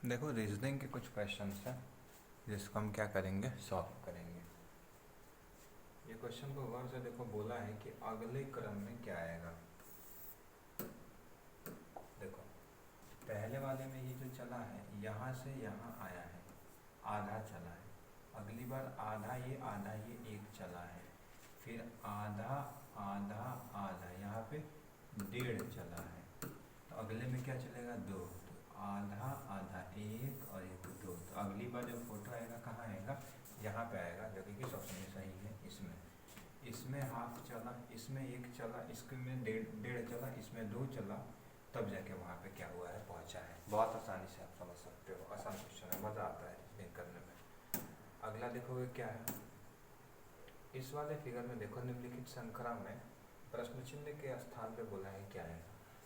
देखो रीजनिंग के कुछ क्वेश्चंस हैं जिसको हम क्या करेंगे, सॉल्व करेंगे। ये क्वेश्चन को गौर से देखो, बोला है कि अगले क्रम में क्या आएगा। देखो पहले वाले में ये जो चला है यहाँ से यहाँ आया है, आधा चला है। अगली बार आधा ये एक चला है, फिर आधा आधा आधा, यहाँ पे 1.5 चला है। तो अगले में क्या चलेगा, 2। तो आधा आधा, एक और एक 2। तो अगली बार जब फोटो आएगा कहाँ आएगा, यहाँ पे आएगा, जो कि किस ऑप्शन में सही है। इसमें हाफ चला, इसमें 1 चला, इसमें 1.5 चला, इसमें 2 चला, तब जाके वहाँ पे क्या हुआ है, पहुँचा है। बहुत आसानी से आप समझ सकते हो, आसान क्वेश्चन है, मज़ा आता है रीजनिंग करने में। अगला देखोगे क्या है, इस वाले फिगर में देखो, निम्नलिखित संख्या में प्रश्न चिन्ह के स्थान पे बोला है क्या है।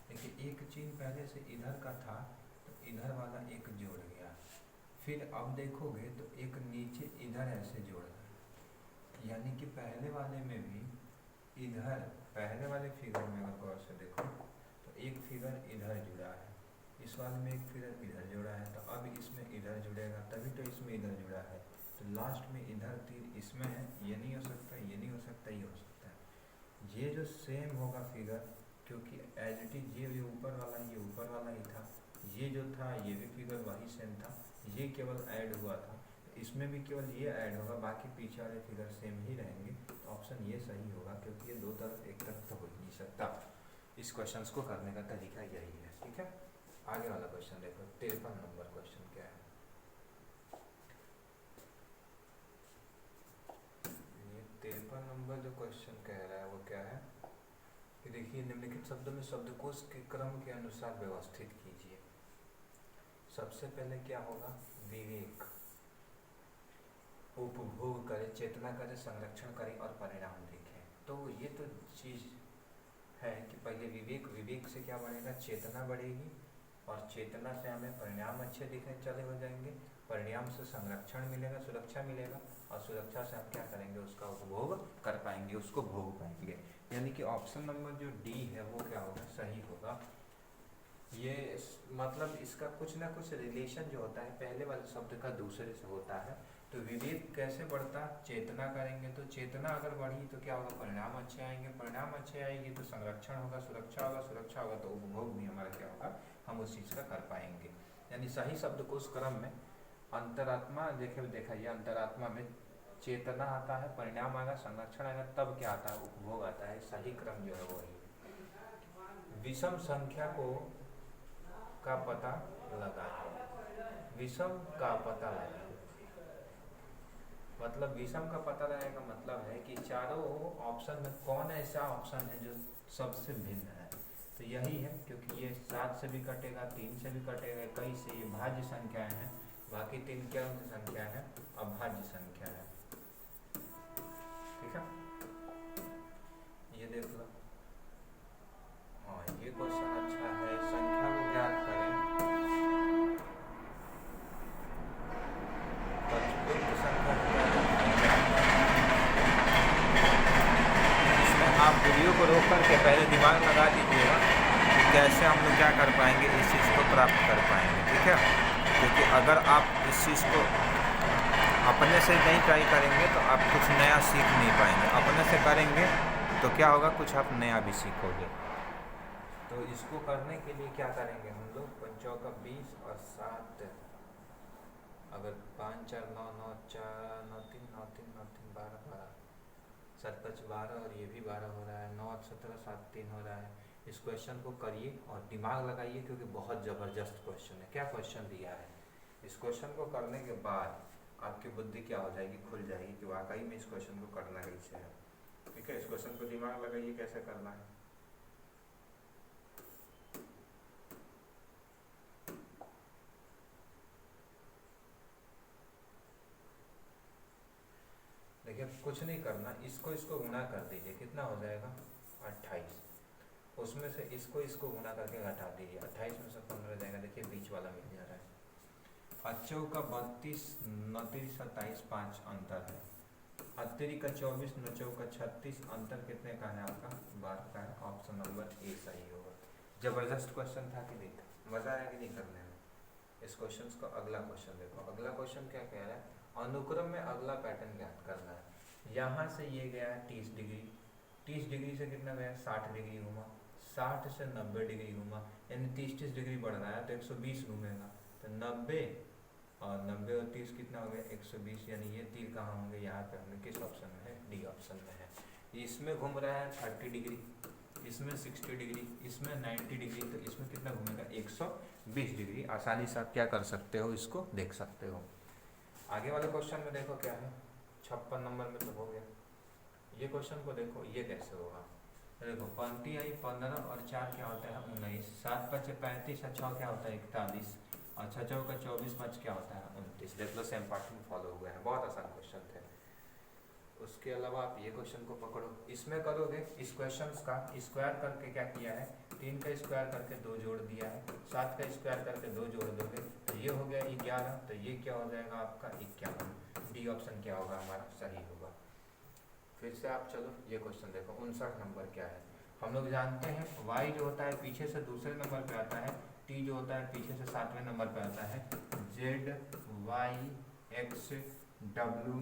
देखिए एक चिन्ह पहले से इधर का था, तो इधर वाला एक जोड़ गया। फिर अब देखोगे तो एक नीचे इधर ऐसे जोड़ रहा है, यानी कि पहले वाले में भी इधर, पहले वाले फिगर में अगर गौर से देखो तो एक फिगर इधर जुड़ा है, इस वाले में एक फिगर इधर जुड़ा है, तो अब इसमें इधर जुड़ेगा, तभी तो इसमें इधर जुड़ा है। तो लास्ट में इधर तीर इसमें है, ये नहीं हो सकता, ये नहीं हो सकता, ये हो सकता है। ये जो सेम होगा फिगर, क्योंकि एज इट इज ये ऊपर वाला, ये ऊपर वाला ही था, ये जो था ये भी फिगर वही सेम था, ये केवल ऐड हुआ था। इसमें भी केवल ये ऐड होगा, बाकी पीछे वाले फिगर सेम ही रहेंगे। तो ऑप्शन ये सही होगा, क्योंकि ये दो तरफ एक तरफ तो हो ही नहीं सकता। इस क्वेश्चन को करने का तरीका यही है, ठीक है। आगे वाला क्वेश्चन देखो, 53 नंबर क्वेश्चन क्या है। ये 53 नंबर जो क्वेश्चन कह रहा है वो क्या है कि देखिए, निम्नलिखित शब्दों में शब्दकोश के क्रम के अनुसार व्यवस्थित कीजिए। सबसे पहले क्या होगा, विवेक, उपभोग करे, चेतना करे, संरक्षण करे और परिणाम देखें। तो ये तो चीज़ है कि पहले विवेक, विवेक से क्या बढ़ेगा, चेतना बढ़ेगी, और चेतना से हमें परिणाम अच्छे दिखने चले हो जाएंगे, परिणाम से संरक्षण मिलेगा, सुरक्षा मिलेगा, और सुरक्षा से हम क्या करेंगे, उसका उपभोग कर पाएंगे, उसको भोग पाएंगे। यानी कि ऑप्शन नंबर जो डी है वो क्या होगा, सही होगा। ये मतलब इसका कुछ ना कुछ रिलेशन जो होता है पहले वाले शब्द का दूसरे से होता है। तो विवेक कैसे बढ़ता, चेतना करेंगे, तो चेतना अगर बढ़ी तो क्या होगा, परिणाम अच्छे आएंगे, परिणाम अच्छे आएंगे तो संरक्षण होगा, सुरक्षा होगा, सुरक्षा होगा तो उपभोग भी हमारा क्या होगा, हम उस चीज़ का कर पाएंगे। यानी सही शब्द को उस क्रम में अंतरात्मा, देखा ये अंतरात्मा में चेतना आता है, परिणाम आएगा, संरक्षण आएगा, तब क्या आता है, उपभोग आता है। सही क्रम जो है वही है। विषम संख्या को का पता लगाएं, विषम का पता लगाएं, मतलब विषम का पता लगाने का मतलब है कि चारों ऑप्शन में कौन ऐसा ऑप्शन है जो सबसे भिन्न है। तो यही है, क्योंकि ये 7 से भी कटेगा, 3 से भी कटेगा, कई से, ये भाज्य संख्याएं हैं, बाकी 3 क्या संख्या है, अभाज्य संख्या है, ठीक है। ये देख लो, हाँ ये क्वेश्चन अच्छा है, संख्या को ज्ञात करें, आप वीडियो को रोक करके पहले दिमाग लगा दीजिएगा कि कैसे हम लोग क्या कर पाएंगे, इस चीज़ को प्राप्त कर पाएंगे, ठीक है। क्योंकि अगर आप इस चीज़ को अपने से नहीं ट्राई करेंगे तो आप कुछ नया सीख नहीं पाएंगे, अपने से करेंगे तो क्या होगा, कुछ आप नया भी सीखोगे। तो इसको करने के लिए क्या करेंगे हम लोग, 5 चौका 20 और 7, अगर 5 4 9 9 4 9 3 9 3 9 3 12 12, 7 5 12, और ये भी 12 हो रहा है, 9 8 17 7 3 हो रहा है। इस क्वेश्चन को करिए और दिमाग लगाइए, क्योंकि बहुत ज़बरदस्त क्वेश्चन है। क्या क्वेश्चन दिया है, इस क्वेश्चन को करने के बाद आपकी बुद्धि क्या हो जाएगी, खुल जाएगी कि वाकई में इस क्वेश्चन को करना कैसे है, ठीक है। इस क्वेश्चन को दिमाग लगाइए कैसे करना है। देखिए कुछ नहीं करना, इसको गुणा कर दीजिए, कितना हो जाएगा 28, उसमें से इसको गुणा करके घटा दीजिए, 28 में से 15 जाएगा, देखिए बीच वाला मिल जा रहा है। अच्छों का 32, 29 27 5 अंतर है, अत्तरी का 24, नचों का 36, अंतर कितने का है आपका, 12 का है। ऑप्शन नंबर ए सही होगा। जबरदस्त क्वेश्चन था कि नहीं था, मजा आया कि नहीं करने में। इस क्वेश्चन को अगला क्वेश्चन देखो, अगला क्वेश्चन क्या कह रहा है, अनुक्रम में अगला पैटर्न ज्ञात करना है। यहाँ से ये गया है 30 डिग्री, 30 डिग्री से कितना गया 60 डिग्री घूमा, 60 से 90 डिग्री घूमा, यानी 30 डिग्री बढ़ रहा है तो 120 घूमेगा, तो 90 और 90 और 30 कितना हो गया 120, यानी ये तीर कहाँ होंगे, यहाँ पे होंगे, किस ऑप्शन में है, डी ऑप्शन में है। इसमें घूम रहा है 30 डिग्री, इसमें 60 डिग्री, इसमें 90 डिग्री, तो इसमें कितना घूमेगा 120 डिग्री। आसानी से आप क्या कर सकते हो, इसको देख सकते हो। आगे वाले क्वेश्चन में देखो क्या है, 56 नंबर में तो हो गया। ये क्वेश्चन को देखो, ये कैसे होगा, देखो पंक्ति आई 15 और 4 क्या होता है 19, 7 5 35 और 6 क्या होता है 41, और 6 चौका 24 5 क्या होता है 29। देख लो सेम पैटर्न फॉलो हुए हैं, बहुत आसान क्वेश्चन थे। उसके अलावा आप ये क्वेश्चन को पकड़ो, इसमें करोगे इस क्वेश्चन का स्क्वायर करके क्या किया है, 3 का स्क्वायर करके 2 जोड़ दिया है, 7 का स्क्वायर करके 2 जोड़ दोगे तो ये हो गया 11, तो ये क्या हो जाएगा आपका 51। डी ऑप्शन क्या होगा हमारा सही होगा। फिर से आप चलो ये क्वेश्चन देखो, 59 नंबर क्या है, हम लोग जानते हैं y जो होता है पीछे से दूसरे नंबर पे आता है, t जो होता है पीछे से 7वें नंबर पे आता है, z y x w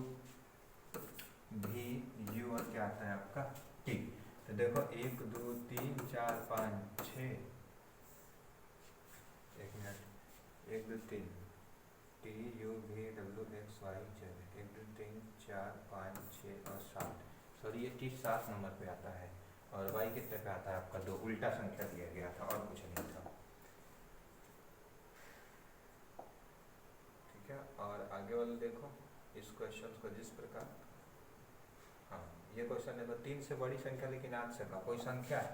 v u और क्या आता है आपका t। तो देखो 1 2 3 4 5 6, एक minute 1 2 3 t u v w x y z, 1 2 3 4 5 6 और 7, सॉरी ये t 7 नंबर पे आता है, और y कितने पे आता है आपका 2, उल्टा संख्या दिया गया था और कुछ नहीं था। ठीक है, और आगे वाले देखो इस क्वेश्चन को जिस प्रकार, हाँ ये क्वेश्चन देखो 3 से बड़ी संख्या लेकिन 8 से कम, कोई संख्या है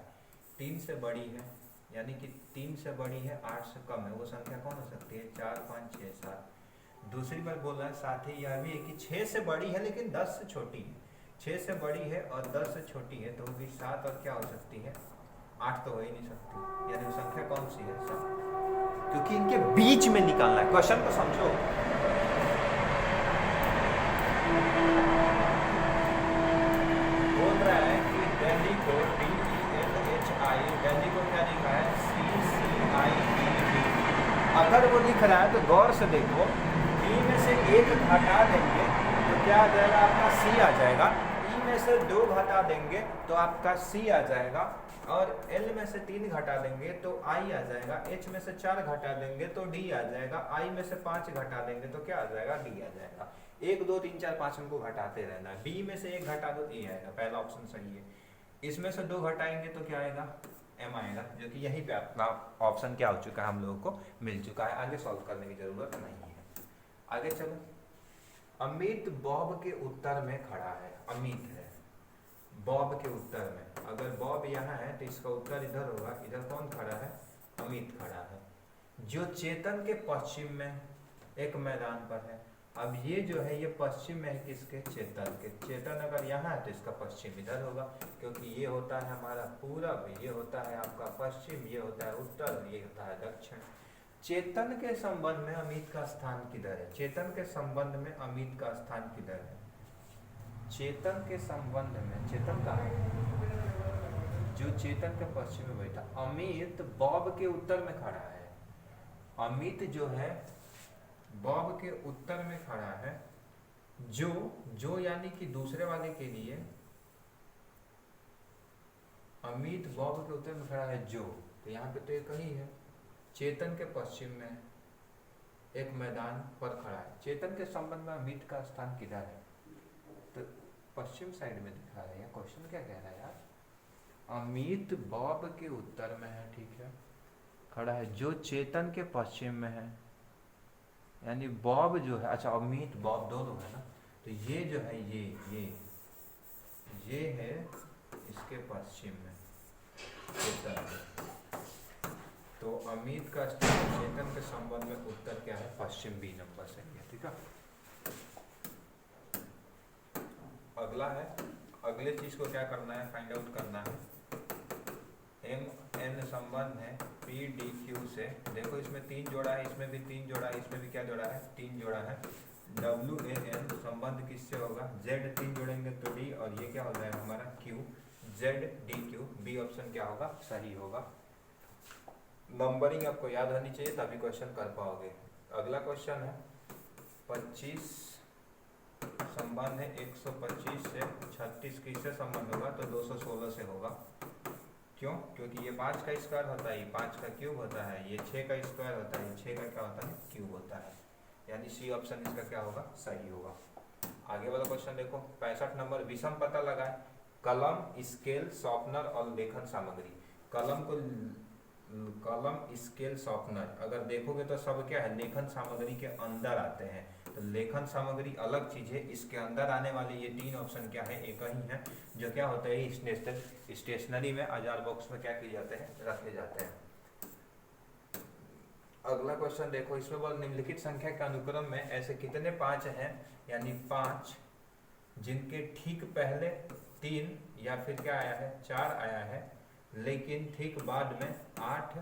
3 से बड़ी है, यानी कि 3 से बड़ी है 8 से कम है, वो संख्या कौन हो सकती है 4 5 6 7। दूसरी बार बोल रहा है, साथ ही यह भी है कि 6 से बड़ी है लेकिन 10 से छोटी है, 6 से बड़ी है और 10 से छोटी है, तो वो भी 7 और क्या हो सकती है 8 तो हो ही नहीं सकती, यानी वो संख्या कौन सी है 7, क्योंकि इनके बीच में निकालना है। क्वेश्चन को समझो, बोल रहा है कि दिल्ली को DELHI, दिल्ली को क्या लिखा है CCIDD। अगर वो लिख रहा है तो गौर से देखो, ई में से 1 घटा देंगे तो क्या आ जाएगा आपका सी आ जाएगा, ई में से 2 घटा देंगे तो आपका सी आ जाएगा, और एल में से 3 घटा देंगे तो आई आ जाएगा, एच में से 4 घटा देंगे तो डी आ जाएगा, आई में से 5 घटा देंगे तो क्या आ जाएगा डी आ जाएगा। 1 2 3 4 5 हमको घटाते रहना है, बी में से 1 घटा दो ए आएगा, पहला ऑप्शन सही है। इसमें से 2 घटाएंगे तो क्या आएगा एम आएगा, जो कि यहीं पे अपना ऑप्शन क्या हो चुका है, हम लोगों को मिल चुका है, आगे सॉल्व करने की जरूरत नहीं है। आगे चलो, अमित बॉब के उत्तर में खड़ा है, अमित है बॉब के उत्तर में, अगर बॉब यहाँ है तो इसका उत्तर इधर होगा, इधर कौन खड़ा है अमित खड़ा है, जो चेतन के पश्चिम में एक मैदान पर है। अब ये जो है ये पश्चिम में है किसके चेतन के, चेतन अगर यहाँ है तो इसका पश्चिम इधर होगा, क्योंकि ये होता है हमारा पूरब, ये होता है आपका पश्चिम, ये होता है उत्तर, ये होता है दक्षिण। चेतन के संबंध में अमित का स्थान किधर है, चेतन के संबंध में अमित का स्थान किधर है, चेतन के संबंध में चेतन कहाँ है, जो चेतन के पश्चिम में बैठा, अमित बॉब के उत्तर में खड़ा है, अमित जो है बॉब के उत्तर में खड़ा है, जो यानी कि दूसरे वाले के लिए अमित बॉब के उत्तर में खड़ा है जो, तो यहाँ पे तो एक ही है, चेतन के पश्चिम में एक मैदान पर खड़ा है, चेतन के संबंध में अमित का स्थान किधर है, तो पश्चिम साइड में दिखा रहा है। यह क्वेश्चन क्या कह रहा है यार, अमित बॉब के उत्तर में है, ठीक है खड़ा है, जो चेतन के पश्चिम में है, यानी बॉब जो है, अच्छा अमित बॉब दोनों है ना, तो ये जो है ये है इसके पश्चिम में चेतन, तो अमित का स्थान चेतन के संबंध में उत्तर क्या है पश्चिम, बी नंबर से है, ठीक है। अगला है, अगले चीज को क्या करना है फाइंड आउट करना है, एम एन संबंध है पी डी क्यू से, देखो इसमें 3 जोड़ा है, इसमें भी 3 जोड़ा है, इसमें भी क्या जोड़ा है 3 जोड़ा है, डब्ल्यू ए एन संबंध किससे होगा, जेड 3 जोड़ेंगे तो डी, और ये क्या हो जाएगा हमारा Q, Z D Q, B option क्या होगा सही होगा। नंबरिंग आपको याद होनी चाहिए तभी क्वेश्चन कर पाओगे, अगला क्वेश्चन है 25 संबंध है 125 से 36 किससे संबंध होगा, तो 216 से होगा। क्यों? क्योंकि ये 5 का स्क्वायर होता है, ये 5 का क्यूब होता है, ये 6 का स्क्वायर होता है, ये 6 का क्या होता है, क्यूब होता है। यानी सी ऑप्शन इसका क्या होगा, सही होगा। आगे वाला क्वेश्चन देखो 65 नंबर, विषम पता लगाए। कलम, स्केल, शॉर्पनर और लेखन सामग्री। कलम, स्केल, शॉर्पनर अगर देखोगे तो सब क्या है, लेखन सामग्री के अंदर आते हैं। तो लेखन सामग्री अलग चीज है, इसके अंदर आने वाले ये 3 ऑप्शन क्या है, एक ही है, जो क्या होता है स्टेशनरी में अजार बॉक्स में क्या किए जाते हैं, रखे जाते हैं। अगला क्वेश्चन देखो, इसमें बोल निम्नलिखित संख्या के अनुक्रम में ऐसे कितने 5 हैं, यानी 5 जिनके ठीक पहले 3 या फिर क्या आया है, 4 आया है, लेकिन ठीक बाद में 8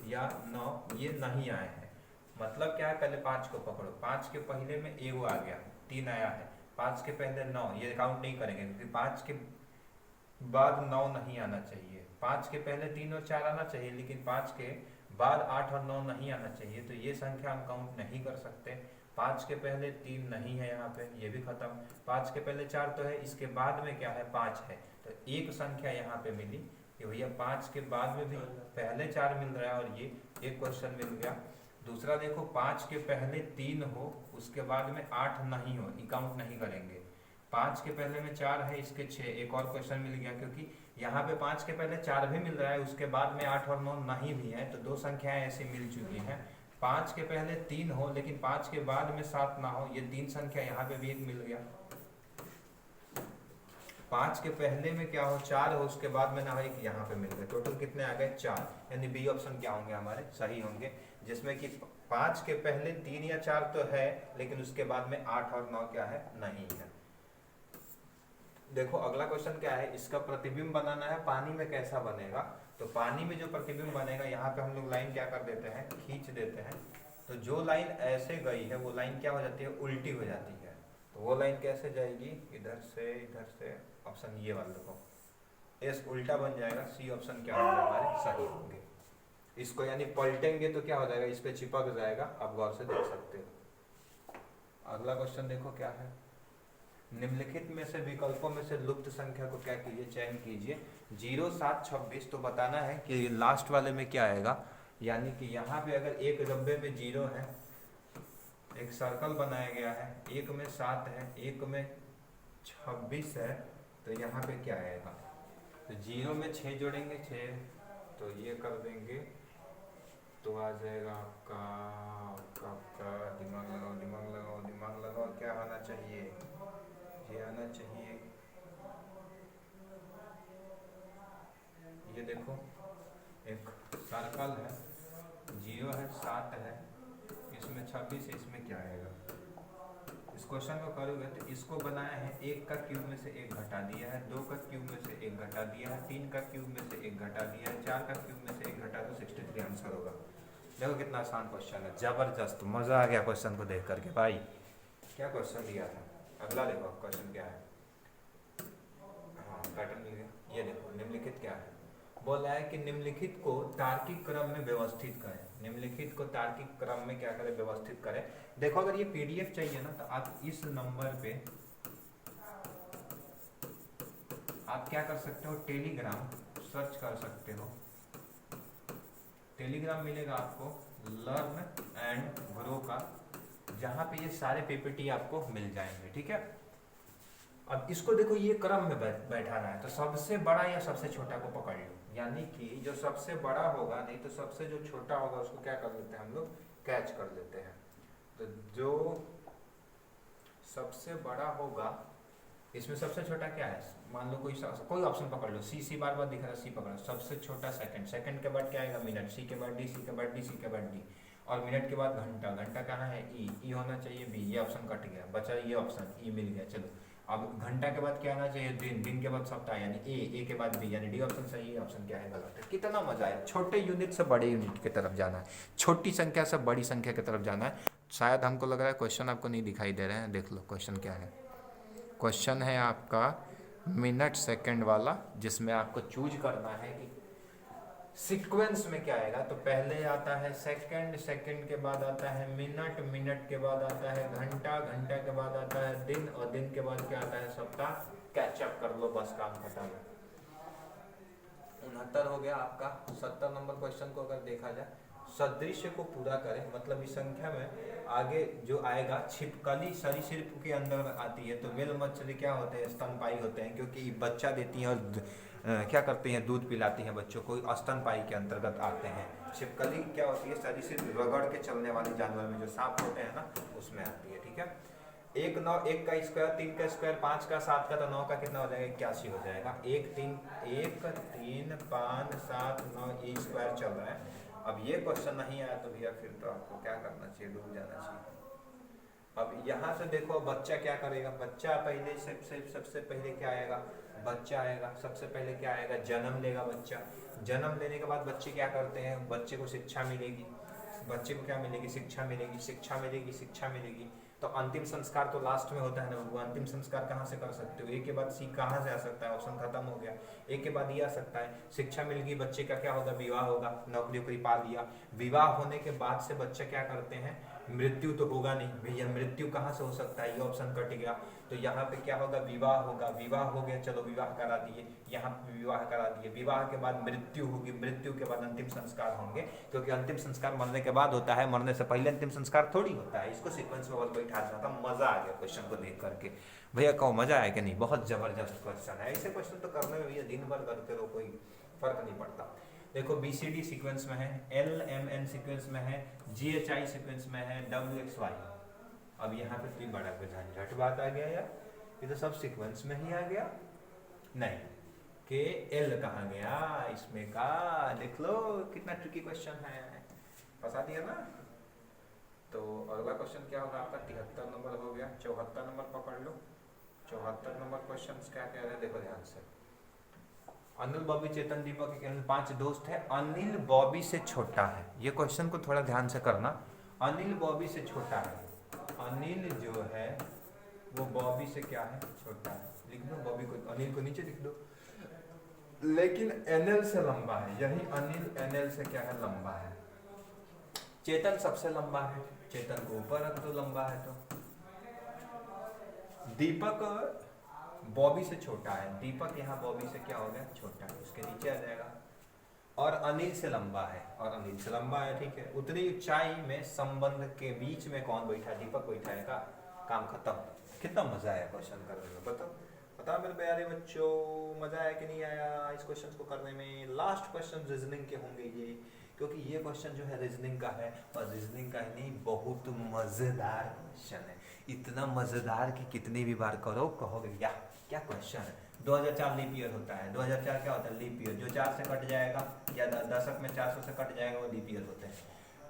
या 9 ये नहीं आए हैं। मतलब क्या है, पहले 5 को पकड़ो, 5 के पहले में एगो आ गया, 3 आया है, 5 के पहले 9, ये काउंट नहीं करेंगे क्योंकि 5 के बाद 9 नहीं आना चाहिए। 5 के पहले 3 और 4 आना चाहिए, लेकिन 5 के बाद 8 और 9 नहीं आना चाहिए, तो ये संख्या हम काउंट नहीं कर सकते। 5 के पहले 3 नहीं है यहाँ पे, ये भी खत्म। 5 के पहले 4 तो है, इसके बाद में क्या है, 5 है, तो एक संख्या यहाँ पे मिली कि भैया 5 के बाद में भी पहले 4 मिल रहा है, और ये एक क्वेश्चन मिल गया। दूसरा देखो 5 के पहले 3 हो, उसके बाद में 8 नहीं हो, ये काउंट नहीं करेंगे। 5 के पहले में 4 है, इसके 6, एक और क्वेश्चन मिल गया, क्योंकि यहाँ पे 5 के पहले 4 भी मिल रहा है, उसके बाद में 8 और 9 नहीं भी है, तो 2 संख्याएं ऐसी मिल चुकी हैं। 5 के पहले 3 हो लेकिन 5 के बाद में 7 ना हो, ये 3 संख्या यहाँ पे भी एक मिल गया। 5 के पहले में क्या हो, 4 हो, उसके बाद में ना हो, एक यहाँ पे मिल गए। टोटल कितने आ गए, 4, यानी बी ऑप्शन क्या होंगे हमारे, सही होंगे, जिसमें कि 5 के पहले 3 या 4 तो है, लेकिन उसके बाद में 8 और 9 क्या है, नहीं है। देखो अगला क्वेश्चन क्या है, इसका प्रतिबिंब बनाना है, पानी में कैसा बनेगा। तो पानी में जो प्रतिबिंब बनेगा, यहाँ पे हम लोग लाइन क्या कर देते हैं, खींच देते हैं। तो जो लाइन ऐसे गई है वो लाइन क्या हो जाती है, उल्टी हो जाती है। तो वो लाइन कैसे जाएगी, इधर से ऑप्शन ये वाला देखो, एस उल्टा बन जाएगा, सी ऑप्शन क्या होंगे हमारे, सही होंगे। इसको यानी पलटेंगे तो क्या हो जाएगा, इस पे चिपक जाएगा, आप गौर से देख सकते हो। अगला क्वेश्चन देखो क्या है, निम्नलिखित में से विकल्पों में से लुप्त संख्या को क्या कीजिए, चयन कीजिए। 0, 7, 26, तो बताना है कि लास्ट वाले में क्या आएगा, यानी कि यहाँ पे अगर एक डब्बे में 0 है, एक सर्कल बनाया गया है, एक में 7 है, एक में 26 है, तो यहाँ पे क्या आएगा, तो 0 में 6 जोड़ेंगे, 6 तो ये कर देंगे, तो आ जाएगा आपका दिमाग लगाओ, क्या आना चाहिए, ये आना चाहिए, ये देखो एक सर्कल है, 0 है, 7 है, इसमें 26 है, इसमें क्या आएगा। इस क्वेश्चन को करोगे तो इसको बनाया है, 1 का क्यूब में से 1 घटा दिया है, 2 का क्यूब में से 1 घटा दिया है, 3 का क्यूब में से 1 घटा दिया है, 4 का क्यूब में से 1 घटा, तो 63 आंसर होगा। देखो कितना आसान क्वेश्चन है, जबरदस्त, मजा आ गया क्वेश्चन को देख करके भाई, क्या क्वेश्चन दिया था। अगला देखो क्वेश्चन क्या है, हाँ पैटर्न मिल गया। ये देखो निम्नलिखित क्या है, बोला है कि निम्नलिखित को तार्किक क्रम में व्यवस्थित करें। निम्नलिखित को तार्किक क्रम में क्या करें, व्यवस्थित करें। देखो अगर ये पीडीएफ चाहिए ना, तो आप इस नंबर पे आप क्या कर सकते हो, टेलीग्राम सर्च कर सकते हो, टेलीग्राम मिलेगा आपको लर्न एंड ग्रो का, जहाँ पे ये सारे पीपीटी आपको मिल जाएंगे, ठीक है। अब इसको देखो, ये क्रम में बैठाना है, तो सबसे बड़ा या सबसे छोटा को पकड़ लो, यानी कि जो सबसे बड़ा होगा, नहीं तो सबसे जो छोटा होगा उसको क्या कर लेते हैं हम लोग, कैच कर लेते हैं। तो जो सबसे बड़ा होगा, इसमें सबसे छोटा क्या है, मान लो कोई ऑप्शन पकड़ लो, सी बार दिख रहा है, सी पकड़ो, सबसे छोटा सेकंड के बाद क्या आएगा, मिनट, सी के बाद डी, सी के बाद डी, सी के बाद डी, और मिनट के बाद घंटा कहाँ है, ई होना चाहिए, बी, ये ऑप्शन कट गया, बचा ये ऑप्शन, ई मिल गया। चलो अब घंटा के बाद क्या आना चाहिए, दिन के बाद सप्ताह, यानी ए के बाद बी, यानी डी ऑप्शन सही है, ऑप्शन क्या है, गलत है। कितना मजा है, छोटे यूनिट से बड़े यूनिट की तरफ जाना है, छोटी संख्या से बड़ी संख्या की तरफ जाना है। शायद हमको लग रहा है क्वेश्चन आपको नहीं दिखाई दे रहे हैं, देख लो क्वेश्चन क्या है। क्वेश्चन है आपका मिनट सेकंड वाला, जिसमें आपको चूज करना है कि सीक्वेंस में क्या आएगा, तो पहले आता है सेकंड, सेकंड के बाद आता है मिनट, मिनट के बाद आता है घंटा, घंटा के बाद आता है दिन, और दिन के बाद क्या आता है सप्ताह। कैचअप कर लो, बस काम खत्म। 69 हो गया आपका। 70 नंबर क्वेश्चन को अगर देखा जाए, सदृश्य को पूरा करें, मतलब इस संख्या में आगे जो आएगा छिपकली सरीसृप के अंदर आती है। तो व्हेल मछली क्या होते हैं, स्तनपायी होते हैं, क्योंकि बच्चा देती हैं और क्या करती हैं, दूध पिलाती हैं बच्चों को, स्तनपायी के अंतर्गत आते हैं। छिपकली क्या होती है, सरीसृप रगड़ के चलने वाले जानवर में जो सांप होते हैं ना, उसमें आती है। ठीक है, 1 9 1 का स्क्वायर, 3 का स्क्वायर, 5 का 7 का, तो 9 का कितना हो जाएगा, 81 हो जाएगा। 1 3 5 7 9 ये स्क्वायर चल रहा है। अब ये क्वेश्चन नहीं आया तो भैया फिर तो आपको क्या करना चाहिए, डूब जाना चाहिए। अब यहाँ से देखो बच्चा क्या करेगा, बच्चा पहले सबसे पहले क्या आएगा, बच्चा आएगा। सबसे पहले क्या आएगा, जन्म लेगा बच्चा। जन्म लेने के बाद बच्चे क्या करते हैं, बच्चे को शिक्षा मिलेगी। बच्चे को क्या मिलेगी, शिक्षा मिलेगी, शिक्षा मिलेगी, शिक्षा मिलेगी। तो अंतिम संस्कार तो लास्ट में होता है ना, वो अंतिम संस्कार कहाँ से कर सकते हो, ए के बाद सी कहाँ से आ सकता है, ऑप्शन खत्म हो गया। ए के बाद ये आ सकता है, शिक्षा मिल गई, बच्चे का क्या होगा, विवाह होगा, नौकरी वोकरी पा लिया। विवाह होने के बाद से बच्चा क्या करते हैं, मृत्यु तो होगा नहीं भैया, मृत्यु कहाँ से हो सकता है, ये ऑप्शन कट गया। तो यहाँ पे क्या होगा, विवाह होगा, विवाह हो गया, चलो विवाह करा दिए, यहाँ पे विवाह करा दिए। विवाह के बाद मृत्यु होगी, मृत्यु के बाद अंतिम संस्कार होंगे, क्योंकि अंतिम संस्कार मरने के बाद होता है, मरने से पहले अंतिम संस्कार थोड़ी होता है। इसको सीक्वेंस में बैठा देना था। मजा आ गया क्वेश्चन को देख करके भैया, कहो मजा आया कि नहीं, बहुत जबरदस्त क्वेश्चन है। ऐसे क्वेश्चन तो करने में भैया दिन भर करते रहो, कोई फर्क नहीं पड़ता। देखो BCD सीक्वेंस में है, LMN सीक्वेंस में है, GHI सीक्वेंस में है, WXY। अब यहाँ पे कोई बड़ा कोई झंझट बात आ गया यार, ये तो सब सीक्वेंस में ही आ गया। नहीं, KL कहाँ गया इसमें का, देख लो कितना ट्रिकी क्वेश्चन है, फंसा दिया ना। तो अगला क्वेश्चन क्या होगा आपका, 73 नंबर हो गया। 74 नंबर पकड़ लो। 74 नंबर क्वेश्चन क्या कह रहे हैं, देखो ध्यान से। अनिल, बॉबी, चेतन, दीपक के 5 दोस्त है, अनिल बॉबी से छोटा है। ये क्वेश्चन को थोड़ा ध्यान से करना। अनिल बॉबी से छोटा है, अनिल जो है वो बॉबी से क्या है, छोटा है। लिख दो बॉबी को, अनिल को नीचे लिख दो। लेकिन NL से लंबा है, यही अनिल NL से क्या है, लंबा है। चेतन सबसे लंबा है, चेतन को ऊपर रख दो, लंबा है तो। दीपक बॉबी से छोटा है, दीपक यहाँ बॉबी से क्या हो गया, छोटा है, उसके नीचे आ जाएगा। और अनिल से लंबा है, और अनिल से लंबा है, ठीक है। उतनी ऊंचाई में संबंध के बीच में कौन बैठा है, दीपक बैठा है का, काम खत्म। कितना मजा आया क्वेश्चन करने में, बताओ बताओ मेरे प्यारे बच्चों, मजा आया कि नहीं आया इस क्वेश्चन को करने में। लास्ट क्वेश्चन रीजनिंग के होंगे ये, क्योंकि ये क्वेश्चन जो है रीजनिंग का है, और रीजनिंग का ही नहीं, बहुत मजेदार क्वेश्चन है। इतना मजेदार कि कितनी भी बार करो कहोगे या क्या क्वेश्चन है। 2004 लीप ईयर होता है, 2004 क्या होता है, लीप ईयर। जो 4 से कट जाएगा या दशक में 400 से कट जाएगा वो लीप ईयर होते हैं।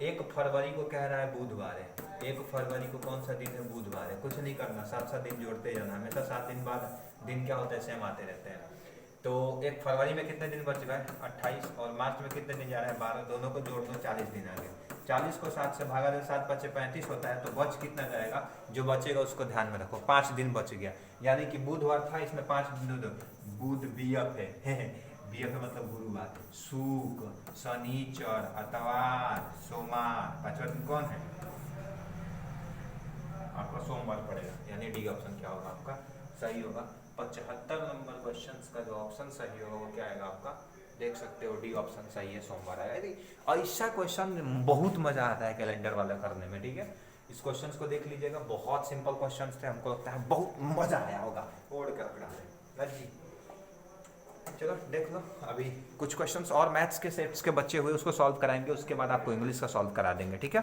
1 फरवरी को कह रहा है बुधवार है, 1 फरवरी को कौन सा दिन है, बुधवार है। कुछ नहीं करना, 7 दिन जोड़ते जाना, हमेशा 7 दिन बाद दिन क्या होता है, सेम आते रहते हैं। तो 1 फरवरी में कितने दिन बच गए, 28, और मार्च में कितने दिन जा रहे हैं, 12, दोनों को जोड़ दो, 40 दिन आ गए। 40 को 7 से भागा दे, 7 बचे 35 होता है, तो बच कितना जाएगा, जो बचेगा उसको ध्यान में रखो, 5 दिन बच गया। यानी कि बुधवार था, इसमें 5 दिन दो, बुध BF है, BF है मतलब गुरुवार, शुक्र, शनिचर, इतवार, सोमवार, 5वां दिन कौन है आपका, सोमवार पड़ेगा। यानी डी ऑप्शन क्या होगा आपका, सही होगा। 75 नंबर क्वेश्चन का जो ऑप्शन सही होगा वो क्या आएगा आपका, देख सकते हो, डी ऑप्शन सही है, सोमवार आएगा। ऐसा क्वेश्चन बहुत मजा आता है कैलेंडर वाला करने में, ठीक है। इस क्वेश्चन को देख लीजिएगा, बहुत सिंपल क्वेश्चन थे, हमको लगता है बहुत मजा आया होगा, ओढ़ के रखना है जी। चलो देख लो, अभी कुछ क्वेश्चंस और मैथ्स के सेट्स के बच्चे हुए उसको सॉल्व कराएंगे, उसके बाद आपको इंग्लिश का सॉल्व करा देंगे, ठीक है।